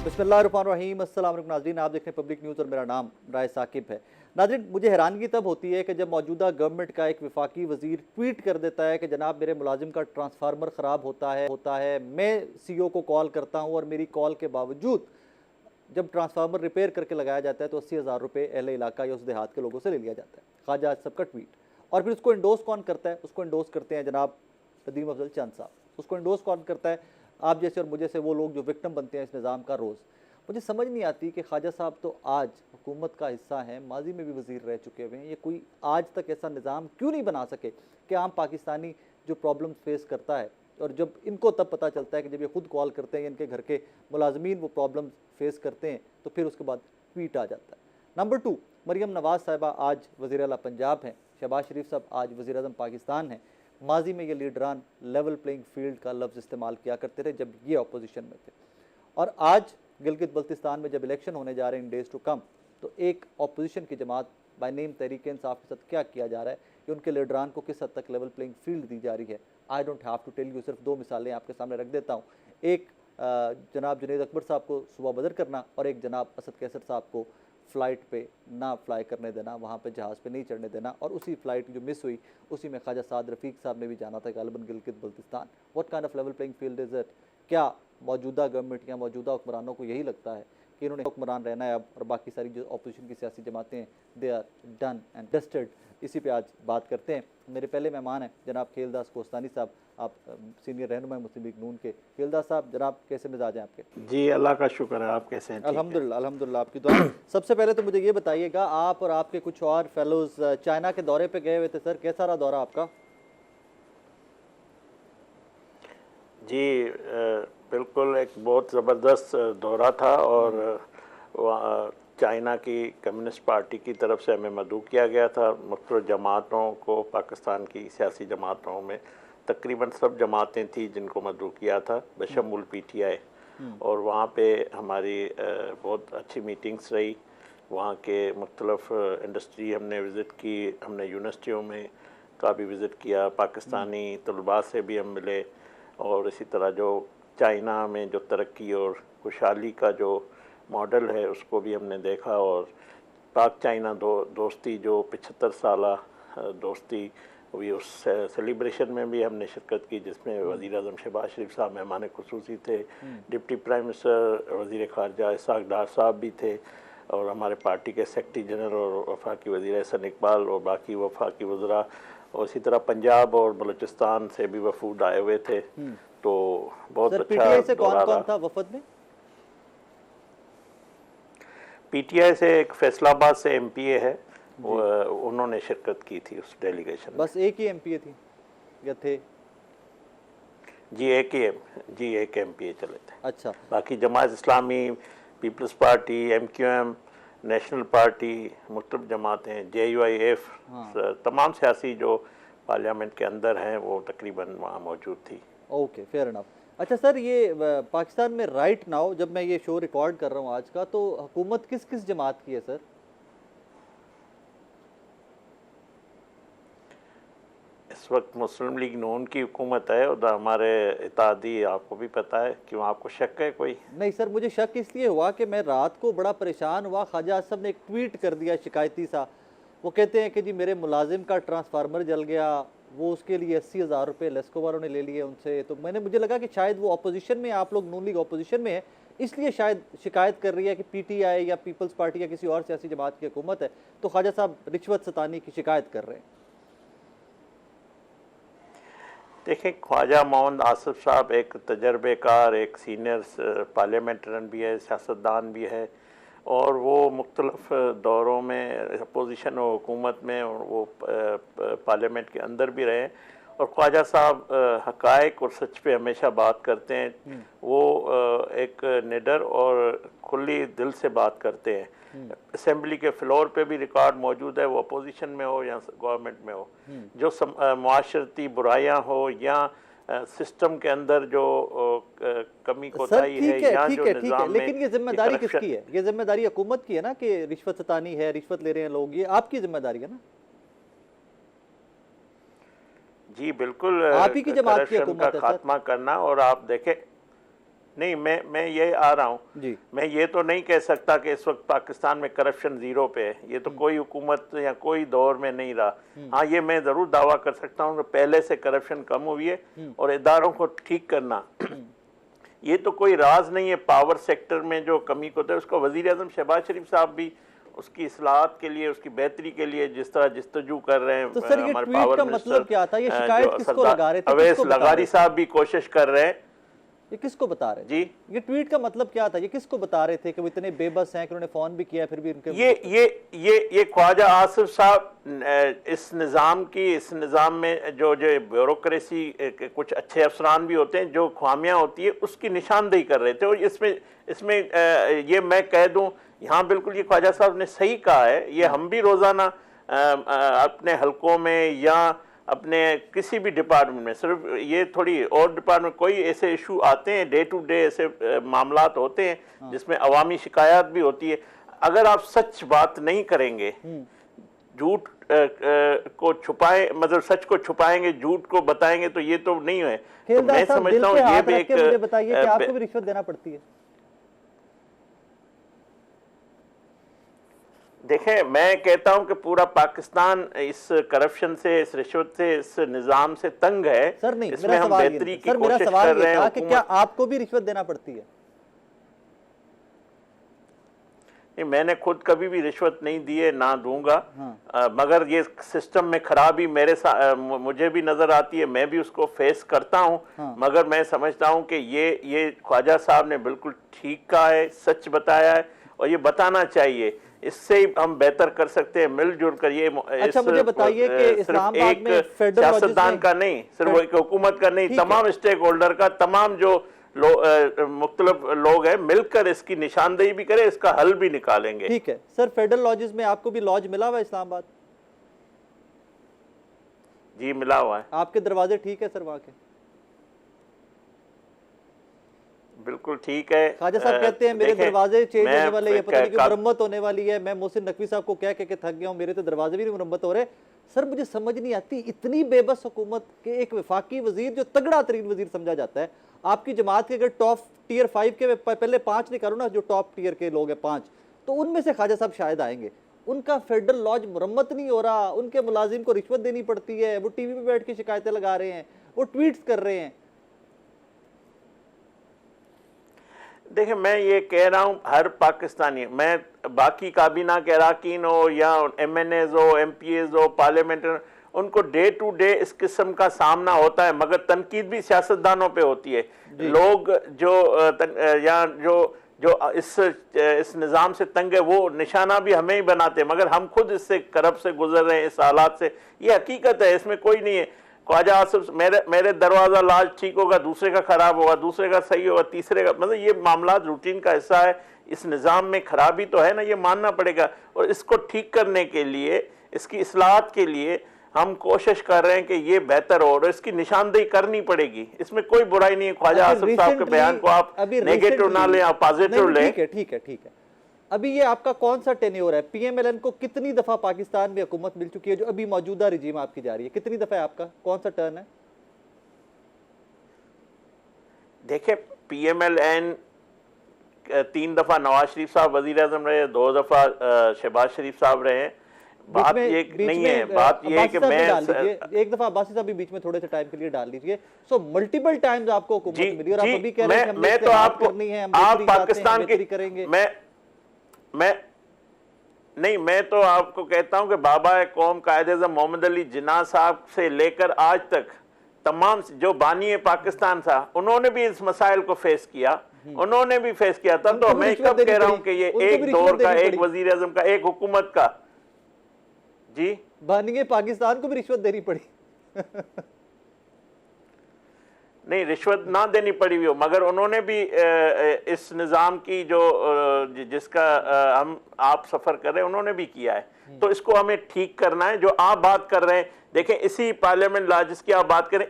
बिस्मिल्लाहिर्रहमानिर्रहीम। अस्सलाम वालेकुम नाज़रीन, आप देख रहे हैं पब्लिक न्यूज़ और मेरा नाम राय साकिब है। नाज़रीन, मुझे हैरानगी तब होती है कि जब मौजूदा गवर्नमेंट का एक वफाकी वज़ीर ट्वीट कर देता है कि जनाब मेरे मुलाजिम का ट्रांसफार्मर ख़राब होता है, मैं सीईओ को कॉल करता हूँ और मेरी कॉल के बावजूद जब ट्रांसफार्मर रिपेयर करके लगाया जाता है तो 80,000 रुपये अहले इलाका या उस देहात के लोगों से ले लिया जाता है। ख्वाजा आसिफ का ट्वीट। और फिर उसको इंडोस कौन करता है? उसको इंडोस करते हैं जनाब नदीम अफजल चंद साहब। उसको इंडोस कौन करता है? आप जैसे और मुझे से वो लोग जो विक्टिम बनते हैं इस निज़ाम का रोज़। मुझे समझ नहीं आती कि ख्वाजा साहब तो आज हुकूमत का हिस्सा हैं, माजी में भी वज़ीर रह चुके हुए हैं, ये कोई आज तक ऐसा निज़ाम क्यों नहीं बना सके कि आम पाकिस्तानी जो प्रॉब्लम फेस करता है, और जब इनको तब पता चलता है कि जब ये खुद कॉल करते हैं, इनके घर के मुलाजमीन वो प्रॉब्लम फेस करते हैं, तो फिर उसके बाद ट्वीट आ जाता है। नंबर 2, मरियम नवाज़ साहिबा आज वज़ीर आला पंजाब हैं, शहबाज शरीफ साहब आज वज़ीर आज़म पाकिस्तान हैं। माजी में ये लीडरान लेवल प्लेइंग फील्ड का लफ्ज़ इस्तेमाल किया करते थे जब ये अपोजिशन में थे। और आज गिलगित बल्तिस्तान में जब इलेक्शन होने जा रहे हैं इन डेज़ टू कम, तो एक अपोजिशन की जमात बाय नेम तहरीक इंसाफ के साथ क्या किया जा रहा है कि उनके लीडरान को किस हद तक लेवल प्लेइंग फील्ड दी जा रही है। I don't have to tell you, सिर्फ 2 मिसालें आपके सामने रख देता हूँ। एक जनाब जुनैद अकबर साहब को सुबह बदर करना, और एक जनाब असद कैसर साहब को फ़्लाइट पे ना फ्लाई करने देना, वहाँ पे जहाज़ पे नहीं चढ़ने देना। और उसी फ़्लाइट जो मिस हुई उसी में ख्वाजा साद रफ़ीक साहब ने भी जाना था गालिबन Gilgit Baltistan. What kind of level playing field is it? क्या मौजूदा गवर्नमेंट या मौजूदा हुक्मरानों को यही लगता है कि इन्होंने हुक्मरान रहना है अब, और बाकी सारी जो अपोजिशन की सियासी जमातें हैं they are done and dusted? इसी पे आज बात करते हैं। मेरे पहले मेहमान हैं जनाब खेलदास कोस्तानी साहब, आप सीनियर रहनुमा मुस्लिम लीग नून के। खेलदास साहब, जनाब कैसे मिजाज हैं आपके? जी अल्लाह का शुक्र है, आप कैसे हैं? अल्हम्दुलिल्लाह अल्हम्दुलिल्लाह, आपकी दुआ। सबसे पहले तो मुझे ये बताइएगा, आप और आपके कुछ और फेलोज चाइना के दौरे पे गए हुए थे सर, कैसा रहा दौरा आपका? जी बिल्कुल एक बहुत ज़बरदस्त दौरा था, और वहाँ चाइना की कम्युनिस्ट पार्टी की तरफ से हमें मदऊ किया गया था। मुख्तलिफ जमातों को, पाकिस्तान की सियासी जमातों में तकरीबन सब जमातें थी जिनको मदऊ किया था बशमूल PTI। और वहाँ पे हमारी बहुत अच्छी मीटिंग्स रही। वहाँ के मुख्तलिफ इंडस्ट्री हमने विज़िट की, हमने यूनिवर्सिटियों में का भी विज़िट किया, पाकिस्तानी तलबा से भी हम मिले, और इसी तरह जो चाइना में जो तरक्की और खुशहाली का जो मॉडल है उसको भी हमने देखा। और पाक चाइना दोस्ती जो 75 साला दोस्ती हुई, उस सेलिब्रेशन में भी हमने शिरकत की, जिसमें वज़ीर आज़म शहबाज शरीफ साहब मेहमान खुसूसी थे, डिप्टी प्राइम मिनिस्टर वज़ीर ख़ारजा इसाक डार साहब भी थे, और हमारे पार्टी के सेक्रेटरी जनरल और वफाकी वज़ीर एहसन इकबाल और बाकी वफाकी वज़रा, और इसी तरह पंजाब और बलूचिस्तान से भी वफूद आए हुए थे। तो बहुत अच्छा PTI से कौन था वफद में? PTI से एक फैसलाबाद से MPA है, उन्होंने शिरकत की थी उस डेलीगेशन। बस एक ही MPA थी या थे? जी एक MPA चले थे। अच्छा, बाकी Jamaat Islami, Peoples Party, MQM, National Party, मुख्तलिफ जमातें, JUIF, तमाम सियासी जो पार्लियामेंट के अंदर हैं वो तकरीबन वहाँ मौजूद थी। Okay, fair enough. अच्छा सर, ये पाकिस्तान में राइट नाउ जब मैं ये शो रिकॉर्ड कर रहा हूँ आज का, तो हुकूमत किस किस जमात की है सर? इस वक्त मुस्लिम लीग नून की हुकूमत है, और हमारे इत्तेहादी, आपको भी पता है। क्यों, आपको शक है कोई? नहीं सर, मुझे शक इसलिए हुआ कि मैं रात को बड़ा परेशान हुआ, ख्वाजा आसिफ ने एक ट्वीट कर दिया शिकायती सा। वो कहते हैं कि जी मेरे मुलाजिम का ट्रांसफार्मर जल गया, वो उसके लिए 80,000 रुपये लेस्को वालों ने ले लिए उनसे। तो मुझे लगा कि शायद वो अपोजिशन में, आप लोग नून लीग अपोजिशन में है, इसलिए शायद शिकायत कर रही है कि PTI या पीपल्स पार्टी या किसी और सियासी जमात की हुकूमत है, तो ख्वाजा साहब रिश्वत सतानी की शिकायत कर रहे हैं। देखें, ख्वाजा मोहम्मद आसिफ साहब एक तजर्बेकार, एक सीनियर पार्लियामेंटरन भी है, सियासतदान भी है, और वो मुख्तलिफ दौरों में अपोजिशन और हुकूमत में, और वो पार्लियामेंट के अंदर भी रहे। और ख्वाजा साहब हक़ाइक़ और सच पे हमेशा बात करते हैं। वो एक निडर और खुली दिल से बात करते हैं। असेंबली के फ्लोर पे भी रिकॉर्ड मौजूद है, वो अपोजिशन में हो या गवर्नमेंट में हो, जो माशरती बुराइयां हो या सिस्टम के अंदर जो कमी कोताही है, या जो निज़ाम में, लेकिन ये जिम्मेदारी किसकी है? ये जिम्मेदारी हुकूमत की है ना कि रिश्वत सतानी है, रिश्वत ले रहे हैं लोग, ये आपकी जिम्मेदारी है ना? जी बिल्कुल, आप ही की जमात की करप्शन हुकूमत का है खात्मा करना। और आप देखें, नहीं, मैं ये आ रहा हूँ जी। मैं ये तो नहीं कह सकता कि इस वक्त पाकिस्तान में करप्शन जीरो पे है, ये तो कोई हुकूमत या कोई दौर में नहीं रहा। हाँ, ये मैं ज़रूर दावा कर सकता हूँ कि पहले से करप्शन कम हुई है, और इदारों को ठीक करना ये तो कोई राज नहीं है। पावर सेक्टर में जो कमी होता है उसको वज़ीर आज़म शहबाज शरीफ साहब भी उसकी इसलाहत के लिए, उसकी बेहतरी के लिए जिस तरह जिस्तजू कर रहे हैं। तो सर, ये हमारे ट्वीट पावर का मिनिस्टर मतलब क्या था? ये शिकायत किसको लगा रहे थे? अवैस किसको बता लगारी रहे थे? साहब भी कोशिश कर रहे हैं। ये किसको बता रहे थे? जी, ये ट्वीट का मतलब क्या था? ये किसको बता रहे थे कि वो इतने बेबस हैं कि उन्होंने फोन भी किया फिर भी उनके ये ख्वाजा आसिफ साहब इस निज़ाम में जो ब्यूरोक्रेसी कुछ अच्छे अफसरान भी होते हैं, जो खामियां होती है उसकी निशानदेही कर रहे थे। और इसमें ये मैं कह दूं, यहाँ बिल्कुल ये ख्वाजा साहब ने सही कहा है। ये हम भी रोज़ाना अपने हलकों में या अपने किसी भी डिपार्टमेंट में, सिर्फ ये थोड़ी और डिपार्टमेंट, कोई ऐसे इशू आते हैं, डे टू डे ऐसे मामलात होते हैं जिसमें अवामी शिकायत भी होती है। अगर आप सच बात नहीं करेंगे, झूठ को छुपाए, मतलब सच को छुपाएंगे, झूठ को बताएंगे, तो ये तो नहीं है। तो मैं समझता हूँ ये भी एक, मुझे बताइए कि आपको भी रिश्वत देना पड़ती है? देखें, मैं कहता हूं कि पूरा पाकिस्तान इस करप्शन से, इस रिश्वत से, इस निजाम से तंग है। सर नहीं, इसमें मेरा हम सवाल बेहतरी ये, की सर मेरा कोशिश सवाल कर ये रहे था हैं। कि क्या आपको भी रिश्वत देना पड़ती है? नहीं, मैंने खुद कभी भी रिश्वत नहीं दी है, ना दूंगा। हाँ। मगर ये सिस्टम में खराबी मेरे साथ मुझे भी नजर आती है, मैं भी उसको फेस करता हूं। हाँ। मगर मैं समझता हूं कि ये ख्वाजा साहब ने बिल्कुल ठीक कहा है, सच बताया है, और ये बताना चाहिए। इससे ही हम बेहतर कर सकते हैं मिलजुल कर। ये अच्छा, मुझे बताइए कि इस्लामाबाद में फेडरल सियासतदान का नहीं, सिर्फ एक हुकूमत का नहीं, तमाम स्टेक होल्डर का, तमाम जो मुख्तलिफ लोग हैं, मिलकर इसकी निशानदेही भी करें, इसका हल भी निकालेंगे। ठीक है सर, फेडरल लॉजेस में आपको भी लॉज मिला हुआ है इस्लामाबाद? जी, मिला हुआ है। आपके दरवाजे ठीक है सर वहाँ के? बिल्कुल ठीक है। ख्वाजा साहब कहते हैं मेरे दरवाजे चेंज होने वाले, ये पता नहीं कि मरम्मत होने वाली है। मैं मोहसिन नकवी साहब को कह के थक गया हूँ, मेरे तो दरवाजे भी नहीं मरम्मत हो रहे। सर मुझे समझ नहीं आती, इतनी बेबस हुकूमत के एक वफाकी वजीर जो तगड़ा तरीन वजीर समझा जाता है, आपकी जमात के अगर टॉप टियर 5 के पहले 5 नहीं करो ना, जो टॉप टियर के लोग हैं 5, तो उनमें से ख्वाजा साहब शायद आएंगे। उनका फेडरल लॉज मरम्मत नहीं हो रहा, उनके मुलाजिम को रिश्वत देनी पड़ती है, वो टीवी पे बैठ के शिकायतें लगा रहे हैं, वो ट्वीट्स कर रहे हैं। देखिए, मैं ये कह रहा हूँ, हर पाकिस्तानी, मैं बाकी काबीना के अरकान हो या MNAs हो, MPAs हो, पार्लियामेंट, उनको डे टू डे इस किस्म का सामना होता है, मगर तनकीद भी सियासतदानों पे होती है। लोग जो इस निज़ाम से तंग है, वो निशाना भी हमें ही बनाते हैं, मगर हम खुद इससे करब से गुजर रहे हैं, इस हालात से। ये हकीकत है, इसमें कोई नहीं है। ख्वाजा आसिफ, मेरे दरवाज़ा लाज ठीक होगा, दूसरे का ख़राब होगा, दूसरे का सही होगा, तीसरे का, मतलब ये मामला रूटीन का हिस्सा है। इस निज़ाम में खराबी तो है ना, ये मानना पड़ेगा। और इसको ठीक करने के लिए, इसकी इस्लाहत के लिए हम कोशिश कर रहे हैं कि ये बेहतर हो, और इसकी निशानदेही करनी पड़ेगी। इसमें कोई बुराई नहीं है। ख्वाजा आसिफ साहब के बयान को आप नेगेटिव ना लें, आप पॉजिटिव लें। ठीक है। अभी ये आपका कौन सा टेन्योर है? PMLN को कितनी दफा पाकिस्तान में हुकूमत मिल चुकी है? जो अभी मौजूदा रिजीम आपकी जा रही है, कितनी दफा है आपका, कौन सा टर्न है? देखिए, PMLN 3 दफा नवाज शरीफ साहब वजीर आजम रहे, 2 दफा शहबाज शरीफ साहब रहे। बात ये नहीं है, बात ये है कि मैं एक दफा अब्बासी साहब भी बीच में थोड़े से टाइम के लिए डाल लीजिए। सो मल्टीपल टाइम्स आपको हुकूमत मिली, और आप अभी कह रहे हैं मैं तो आपको, आप पाकिस्तान के, करेंगे। मैं तो आपको कहता हूं कि बाबा कौम कायद-ए-आज़म मोहम्मद अली जिन्ना साहब से लेकर आज तक तमाम जो बानी पाकिस्तान था, उन्होंने भी इस मसाइल को फेस किया, उन्होंने भी फेस किया। तब तो मैं कब कह रहा हूं कि ये एक दौर का, एक वजीर आजम का, एक हुकूमत का। जी, बानी पाकिस्तान को भी रिश्वत देनी पड़ी। नहीं, रिश्वत ना देनी पड़ी हुई हो, मगर उन्होंने भी इस निज़ाम की जिसका आप सफ़र कर रहे हैं, उन्होंने भी किया है। तो इसको हमें ठीक करना है। जो आप बात कर रहे हैं, देखें, इसी पार्लियामेंट लॉ जिसकी आप बात करें,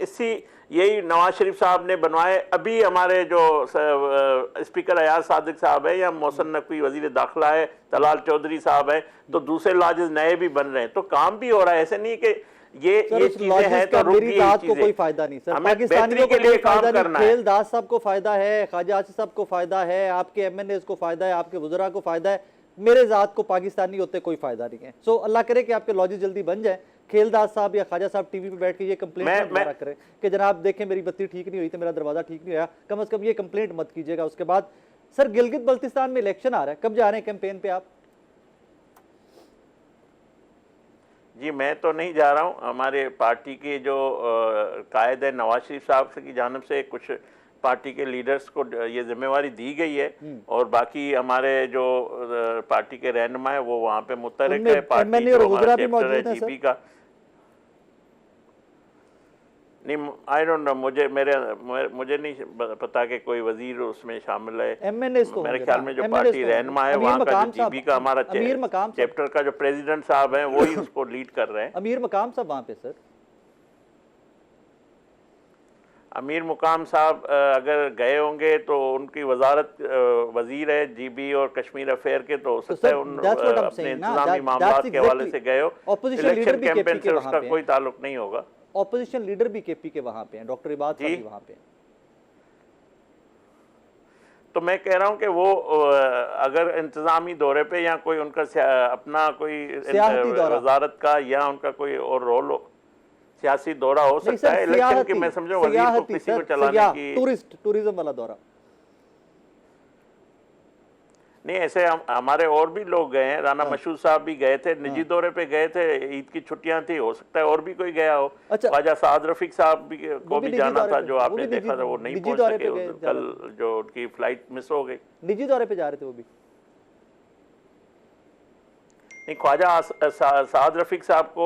यही नवाज शरीफ साहब ने बनवाए। अभी हमारे जो स्पीकर अयाज सादिक साहब है, या मोहसिन नकवी वजीर दाखिला है, तलाल चौधरी साहब है, तो दूसरे लॉजेस नए भी बन रहे हैं, तो काम भी हो रहा है। ऐसे नहीं कि सर उस चीजें लॉजिक हैं का तो रुक मेरी गई जात को चीजें। कोई फायदा नहीं सर, हमें पाकिस्तानियों बेहतरी को के लिए कोई फायदा काम नहीं, करना है। खेल दास साहब को फायदा है, ख्वाजा आसिफ साहब को फायदा है, आपके एमएनएस को फायदा है, आपके वज़रा को फायदा है, मेरे जात को पाकिस्तानी होते कोई फायदा नहीं है। सो अल्लाह करे कि आपके लॉजिक जल्दी बन जाए, खेलदास साहब या ख्वाजा साहब टीवी पे बैठ के ये कंप्लेंट मत दोबारा करें कि जनाब देखें मेरी बत्ती ठीक नहीं हुई थी, मेरा दरवाजा ठीक नहीं हुआ, कम से कम ये कंप्लेंट मत कीजिएगा। उसके बाद सर गिलगित बल्तिस्तान में इलेक्शन आ रहा है, कब जा रहे हैं कैंपेन पे आप? जी मैं तो नहीं जा रहा हूँ, हमारे पार्टी के जो कायद है नवाज शरीफ साहब की जानिब से कुछ पार्टी के लीडर्स को ये जिम्मेवारी दी गई है, और बाकी हमारे जो पार्टी के रहनुमा है वो वहाँ पे मुतहरिक है। पार्टी जो हमारा चैप्टर है जीबी का, नहीं आई डोंट नो, मुझे नहीं पता कि कोई वजीर उसमें शामिल है। एमएनएस को मेरे ख्याल में जो पार्टी रहनुमा है वहाँ का जो जीबी का हमारा चैप्टर का जो प्रेसिडेंट साहब है वही उसको लीड कर रहे हैं। अमीर मकाम साहब वहाँ पे सर, अमीर मुकाम साहब अगर गए होंगे तो उनकी वजारत वजीर है जीबी और कश्मीर अफेयर के, तो हो सकता है उन अपने इंतजामी मामलात के हवाले से गए हो। इलेक्शन कैंपेन से उसका कोई ताल्लुक नहीं होगा। ऑपोजिशन लीडर भी केपी के वहां पे हैं, डॉक्टर इबाद साहब भी वहां पे हैं। तो मैं कह रहा हूं कि वो अगर इंतजामी दौरे पे या कोई उनका अपना कोई वजारत का या उनका कोई और रोल हो, सियासी दौरा हो सकता है इलेक्शन के, मैं समझो वजीर को किसी को चलाने की, टूरिज्म वाला दौरा नहीं। ऐसे हमारे और भी लोग गए हैं, राना मशहूद साहब भी गए थे, निजी दौरे पे गए थे, ईद की छुट्टियां थी, हो सकता है और भी कोई गया हो। ख्वाजा साद रफीक साहब भी को भी जाना था, जो आपने देखा था वो नहीं पहुंच सके, कल जो उनकी फ्लाइट मिस हो गई। निजी दौरे पे जा रहे थे वो भी नहीं, ख्वाजा साद रफीक साहब को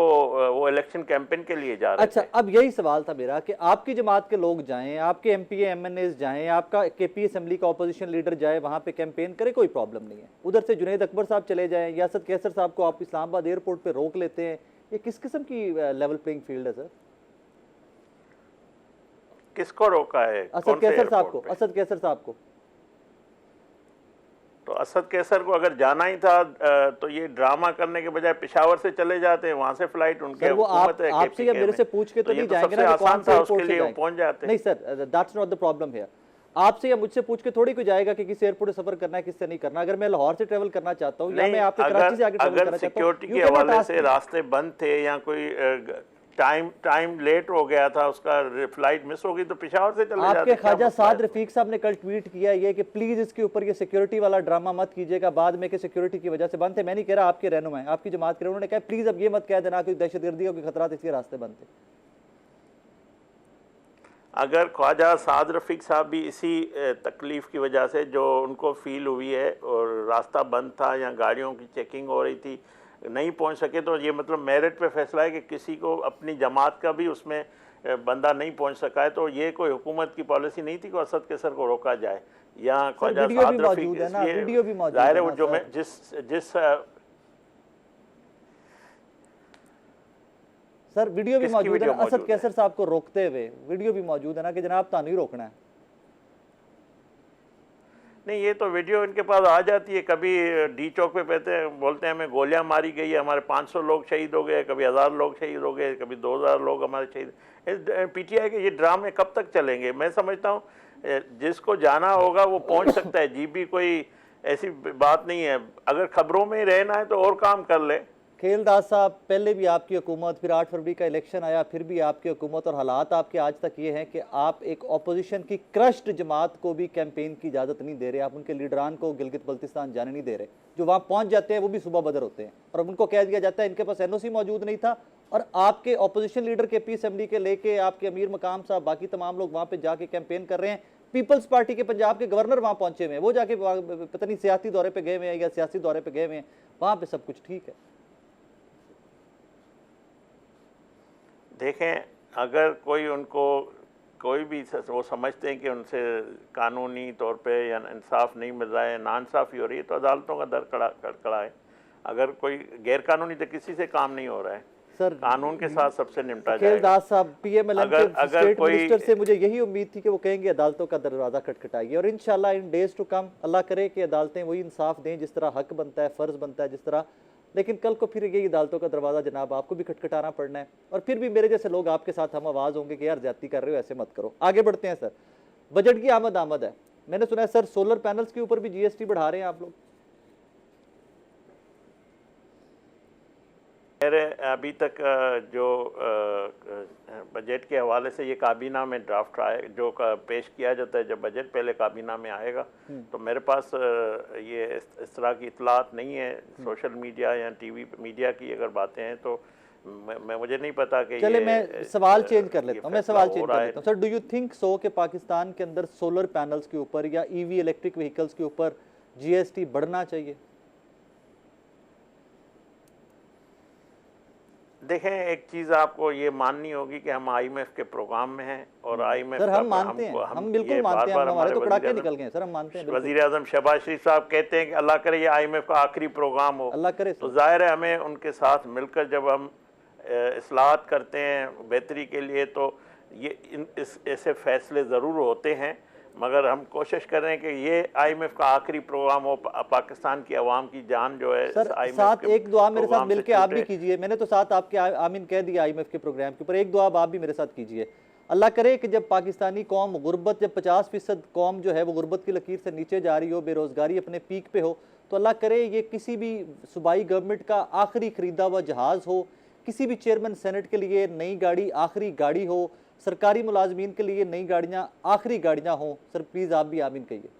वो इलेक्शन कैंपेन के लिए जा रहे थे। अच्छा, अब यही सवाल था मेरा कि आपकी जमात के लोग जाएं, आपके एमपी एमएनएस जाएं, आपका केपी असेंबली का ऑपोजिशन लीडर जाए, वहां पे कैंपेन करे, कोई प्रॉब्लम नहीं है। उधर से जुनैद अकबर साहब चले जाएं, यासद कैसर साहब को आप इस्लामाबाद एयरपोर्ट पे रोक लेते हैं, ये किस किस्म की लेवल प्लेइंग फील्ड है सर? किसको रोका है? असद कैसर साहब को, असद कैसर साहब को। तो असद कैसर को अगर जाना ही था तो ये ड्रामा करने के बजाय पेशावर से चले जाते हैं, वहां से फ्लाइट उनके हुकूमत है आपसे या मेरे से पूछ के तो नहीं जाएंगे ना, आसान था उसके लिए वो पहुंच जाते। नहीं sir, that's not the problem here. आपसे या मुझसे पूछ के थोड़ी कोई जाएगा कि किस एयरपोर्ट से सफर करना है, किससे नहीं करना। अगर मैं लाहौर से ट्रेवल करना चाहता हूँ या मैं आपके कराची से आगे ट्रेवल करना चाहता हूँ, सिक्योरिटी के हवाले से रास्ते बंद थे या कोई टाइम लेट हो गया था, उसका फ्लाइट मिस हो गई, तो पेशावर से चले जाते। आपके ख्वाजा साद रफीक साहब ने कल ट्वीट किया ये कि प्लीज इसके ऊपर ये सिक्योरिटी वाला ड्रामा मत कीजिएगा, बाद में कि सिक्योरिटी की वजह से बंद थे। मैं नहीं कह रहा, आपके रहनुमा है, आपकी जमात के, उन्होंने कहा प्लीज अब ये मत कह देना कि दहशतगर्दी के खतरा इसके रास्ते बंद थे। अगर ख्वाजा साद रफीक साहब भी इसी तकलीफ की वजह से जो उनको फील हुई है और रास्ता बंद था या गाड़ियों की चेकिंग हो रही थी, नहीं पहुंच सके, तो ये मतलब मेरिट पे फैसला है कि किसी को अपनी जमात का भी उसमें बंदा नहीं पहुंच सका है, तो ये कोई हुकूमत की पॉलिसी नहीं थी कि असद कैसर को रोका जाए या ख्वाजा साद रफीक। जाहिर है वो जो मैं जिस सर वीडियो भी मौजूद है, असद कैसर साहब को रोकते हुए वीडियो भी मौजूद है ना कि जनाब तानू ही रोकना है। नहीं, ये तो वीडियो इनके पास आ जाती है, कभी डी चौक पे बोलते हैं हमें गोलियां मारी गई है, हमारे 500 लोग शहीद हो गए, कभी 1000 लोग शहीद हो गए, कभी 2000 लोग हमारे शहीद। पीटीआई के ये ड्रामे कब तक चलेंगे? मैं समझता हूँ जिसको जाना होगा वो पहुंच सकता है। जीबी कोई ऐसी बात नहीं है, अगर खबरों में ही रहना है तो और काम कर ले। खेलदास साहब, पहले भी आपकी हुकूमत, फिर 8 फरवरी का इलेक्शन आया, फिर भी आपकी हुकूमत, और हालात आपके आज तक ये हैं कि आप एक अपोजिशन की क्रश्ड जमात को भी कैंपेन की इजाज़त नहीं दे रहे, आप उनके लीडरान को गिलगित बल्तिस्तान जाने नहीं दे रहे। जो वहाँ पहुँच जाते हैं वो भी सुबह बदर होते हैं, और अब उनको कह दिया जाता है इनके पास एनओसी मौजूद नहीं था, और आपके अपोजिशन लीडर के पी असेंबली के लेके आपके अमीर मकाम साहब, बाकी तमाम लोग वहाँ पर जाके कैंपेन कर रहे हैं। पीपल्स पार्टी के पंजाब के गवर्नर वहाँ पहुँचे हुए हैं, वो जाके पता नहीं सियासी दौरे पर गए हुए हैं या सियासी दौरे पर गए हुए हैं, वहाँ पर सब कुछ ठीक है। देखें, अगर कोई उनको कोई भी वो समझते हैं कि उनसे कानूनी तौर पे या इंसाफ नहीं मिल रहा है, नाइंसाफ़ी हो रही है, तो अदालतों का दर खड़ा है। अगर कोई गैर कानूनी तो किसी से काम नहीं हो रहा है, सर कानून के साथ सबसे निपटा जाएगा। खेलदास साहब, पीएमएलएन के स्टेट मिनिस्टर से मुझे यही उम्मीद थी कि वो कहेंगे अदालतों का दरवाज़ा खटखटाएगी, और इंशाल्लाह इन डेज टू कम अल्लाह करे कि अदालतें वही इंसाफ दें जिस तरह हक बनता है, फ़र्ज़ बनता है, जिस तरह लेकिन कल को फिर यही अदालतों का दरवाज़ा जनाब आपको भी खटखटाना पड़ना है, और फिर भी मेरे जैसे लोग आपके साथ हम आवाज़ होंगे कि यार ज्यादती कर रहे हो, ऐसे मत करो। आगे बढ़ते हैं सर, बजट की आमद है, मैंने सुना है सर सोलर पैनल्स के ऊपर भी जीएसटी बढ़ा रहे हैं आप लोग। मेरे अभी तक जो बजट के हवाले से ये काबीना में ड्राफ्ट आए जो पेश किया जाता है, जब बजट पहले काबीना में आएगा तो मेरे पास ये इस तरह की इतलात नहीं है। सोशल मीडिया या टीवी मीडिया की अगर बातें हैं तो मुझे नहीं पता कि चले ये मैं सवाल चेंज कर लेता हूँ, sir do you think so कि पाकिस्तान के अंदर सोलर पैनल्स के ऊपर या ईवी इलेक्ट्रिक व्हीकल्स के ऊपर जीएसटी बढ़ना चाहिए? देखें, एक चीज़ आपको ये माननी होगी कि हम आईएमएफ के प्रोग्राम में हैं और आईएमएफ सर हम मानते हैं, हम बिल्कुल मानते हैं, हमारे तो कड़ाके निकल गए सर, हम मानते हैं। वज़ीर आज़म शहबाज शरीफ साहब कहते हैं कि अल्लाह करे ये आईएमएफ का आखिरी प्रोग्राम हो, अल्लाह करे। तो जाहिर है हमें उनके साथ मिलकर जब हम इस्लाहत करते हैं बेहतरी के लिए तो ये ऐसे फैसले ज़रूर होते हैं, मगर हम कोशिश कर रहे हैं कि ये आईएमएफ का आखिरी प्रोग्राम हो। पाकिस्तान की आवाम की जान जो है सर साथ एक दुआ मेरे साथ मिलके आप भी कीजिए, मैंने तो साथ आपके आमीन कह दिया आईएमएफ के प्रोग्राम के ऊपर, एक दुआ आप भी मेरे साथ कीजिए। अल्लाह करे कि जब पाकिस्तानी कौम गुर्बत, जब 50% कौम जो है वो गुर्बत की लकीर से नीचे जा रही हो, बेरोज़गारी अपने पीक पे हो, तो अल्लाह करे ये किसी भी सूबाई गवर्नमेंट का आखिरी खरीदा हुआ जहाज़ हो, किसी भी चेयरमैन सेनेट के लिए नई गाड़ी आखिरी गाड़ी हो, सरकारी मुलाजमीन के लिए नई गाड़ियां आखिरी गाड़ियां हों। सर प्लीज आप भी आमीन कहिए।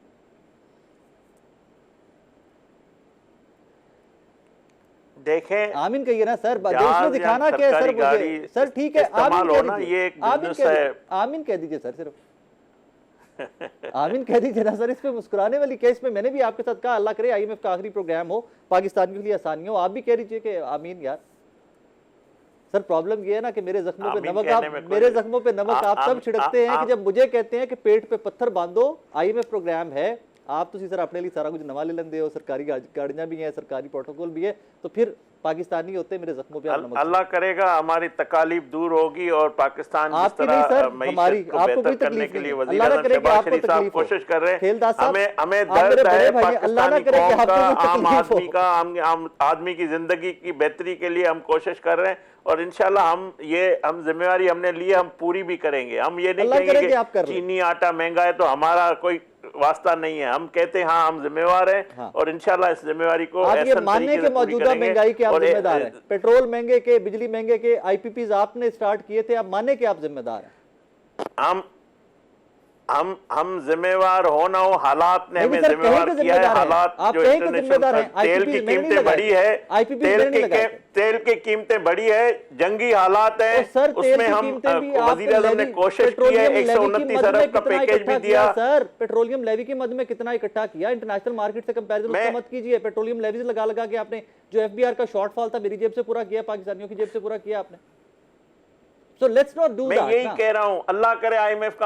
देखें, आमीन कहिए ना सर, देश में दिखाना क्या है सर मुझे। सर ठीक है, आमीन कह दीजिए सर, सिर्फ आमीन कह दीजिए ना सर, इस पे मुस्कुराने वाली केस में मैंने भी आपके साथ कहा अल्लाह करे आईएमएफ का आखिरी प्रोग्राम हो, पाकिस्तान के लिए आसानी हो, आप भी कह दीजिए कि आमीन। यार सर प्रॉब्लम ये है ना कि मेरे जख्मों पे नमक आप तब छिड़कते हैं कि जब मुझे कहते हैं कि पेट पे पत्थर बांधो, आईएमएफ प्रोग्राम है, आप तो सर अपने लिए सारा कुछ नवा ले लेंदे हो, सरकारी गाड़ियां भी हैं, सरकारी प्रोटोकॉल भी है, तो फिर पाकिस्तानी होते मेरे जख्मों पे अल्लाह करेगा हमारी तकलीफ दूर होगी और पाकिस्तान जिस तरह मईशत को बेहतर करने के लिए वज़ीर आज़म शहबाज शरीफ साहब कोशिश कर रहे हैं। हमें दर्द है पाकिस्तानी कौम का, आम आदमी की जिंदगी की बेहतरी के लिए हम कोशिश कर रहे हैं और इंशाल्लाह हम जिम्मेवारी हमने ली, हम पूरी भी करेंगे। हम ये नहीं कहेंगे कि चीनी आटा महंगा है तो हमारा कोई वास्ता नहीं है, हम कहते हैं हाँ हम जिम्मेवार हैं और इंशाल्लाह इस जिम्मेवारी को ये मानने के मौजूदा महंगाई के आप जिम्मेदार हैं, पेट्रोल महंगे के, बिजली महंगे के, आईपीपीज आपने स्टार्ट किए थे, आप मानने के आप जिम्मेदार हैं। हम जिम्मेवार हो ना हो, हालात ने हमें जिम्मेवार किया है। हालात जो इंटरनेशनल तेल की कीमतें बढ़ी है, तेल की कीमतें बढ़ी है, जंगी हालात है, उसमें हम वज़ीर आज़म ने कोशिश की है, 129 अरब का पैकेज भी दिया। सर पेट्रोलियम लेवी की मद में कितना इकट्ठा किया, इंटरनेशनल मार्केट से कंपैरिजन मत कीजिए। पेट्रोलियम लेवी लगा के आपने जो एफबीआर का शॉर्टफॉल था मेरी जेब से पूरा किया, पाकिस्तानियों की जेब से पूरा किया आपने। So let's not do मैं that, यही कह रहा हूं, अल्लाह करे आईएमएफ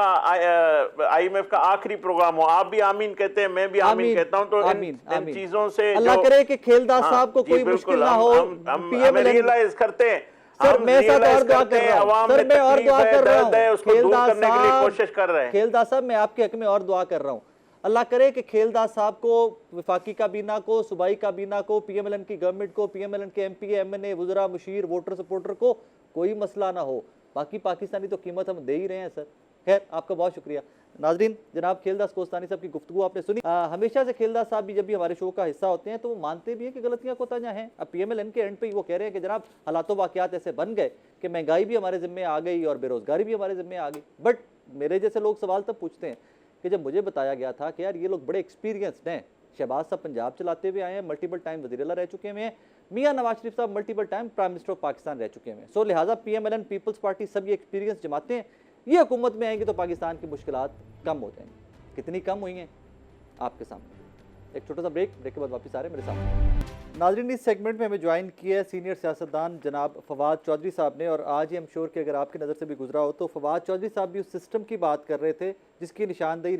का आखिरी प्रोग्राम हो। आप भी आमीन कहते हैं, मैं भी आमीन कहता हूं, तो इन चीजों से अल्लाह करे कि खेलदास साहब को कोई मुश्किल ना हो, हम रियलाइज करते हैं। सर मैं साथ और दुआ कर रहा हूं, सर मैं और दुआ कर रहा हूं, उसको दूर करने के लिए कोशिश कर रहे हैं। खेलदास साहब मैं आपके हक में और दुआ कर रहा हूं, अल्लाह करे कि खेलदास साहब को, वफाकी काबीना को, सूबाई काबीना को, पीएमएलएन की गवर्नमेंट को, पीएमएलएन के एमपी एमएनए वुज़रा मुशीर वोटर सपोर्टर को कोई मसला ना हो। बाकी पाकिस्तानी तो कीमत हम दे ही रहे हैं सर। खैर आपका बहुत शुक्रिया। नाजरीन, जनाब खेलदास कोस्तानी साहब की गुफ्तगू आपने सुनी। हमेशा से खेलदास साहब भी जब भी हमारे शो का हिस्सा होते हैं तो वो मानते भी हैं कि गलतियां कोताहियां हैं। अब पीएमएलएन के एंड पे वो कह रहे हैं कि जनाब हालात वाक़यात ऐसे बन गए कि महंगाई भी हमारे ज़िम्मे आ गई और बेरोज़गारी भी हमारे ज़िम्मे आ गई। बट मेरे जैसे लोग सवाल तब पूछते हैं कि जब मुझे बताया गया था कि यार ये लोग बड़े एक्सपीरियंसड हैं, शहबाज साहब पंजाब चलाते हुए आए हैं, मल्टीपल टाइम वज़ीर आला रह चुके हुए हैं, मियां नवाज शरीफ साहब multiple time prime minister of Pakistan रह चुके हैं, सो लिहाजा पीएमएलएन पीपल्स पार्टी सब ये एक्सपीरियंस जमाते हैं, ये हुकूमत में आएंगे तो पाकिस्तान की मुश्किलात कम हो जाएंगी। कितनी कम हुई हैं आपके सामने। एक छोटा सा ब्रेक के बाद वापस आ रहे हैं मेरे साथ। नाज़रीन, इस सेगमेंट में हमें ज्वाइन किया है सीनियर सियासतदान जनाब फवाद चौधरी साहब ने, और आज ही हम श्योर कि अगर आपकी नज़र से भी गुजरा हो तो फवाद चौधरी साहब भी उस सिस्टम की बात कर रहे थे जिसकी निशानदेही